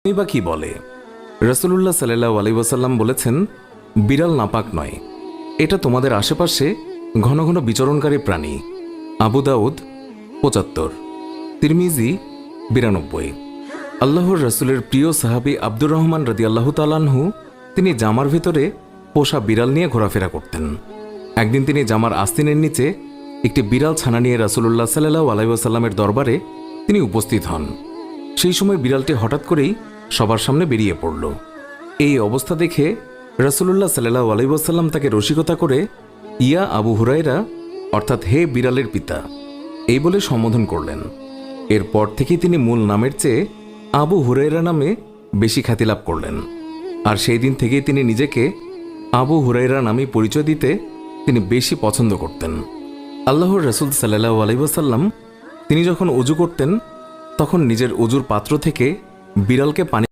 বা কি বলে? রাসূলুল্লাহ সাল্লাল্লাহু আলাইহি ওয়াসাল্লাম বলেছেন, বিড়াল নাপাক নয়, এটা তোমাদের আশেপাশে ঘন ঘন বিচরণকারী প্রাণী। আবু দাউদ ৭৫, তিরমিজি ৯২। আল্লাহর রাসূলের প্রিয় সাহাবী আব্দুর রহমান রাদিয়াল্লাহু তাআলা আনহু তিনি জামার ভেতরে পোষা বিড়াল নিয়ে ঘোরাফেরা করতেন। একদিন তিনি জামার আস্তিনের নিচে একটি বিড়াল ছানা নিয়ে রাসূলুল্লাহ সাল্লাল্লাহু আলাইহি ওয়াসাল্লামের দরবারে তিনি উপস্থিত হন। সেই সময় বিড়ালটি হঠাৎ করেই সবার সামনে বেরিয়ে পড়ল। এই অবস্থা দেখে রাসূলুল্লাহ সাল্লাল্লাহু আলাইহি ওয়াসাল্লাম তাকে রসিকতা করে ইয়া আবু হুরায়রা, অর্থাৎ হে বিড়ালের পিতা, এই বলে সম্বোধন করলেন। এরপর থেকেই তিনি মূল নামের চেয়ে আবু হুরায়রা নামে বেশি খ্যাতি লাভ করলেন। আর সেই দিন থেকেই তিনি নিজেকে আবু হুরায়রা নামে পরিচয় দিতে তিনি বেশি পছন্দ করতেন। আল্লাহর রাসূল সাল্লাল্লাহু আলাইহি ওয়াসাল্লাম তিনি যখন ওযু করতেন তখন নিজের ওযুর পাত্র থেকে বিড়ালকে পানি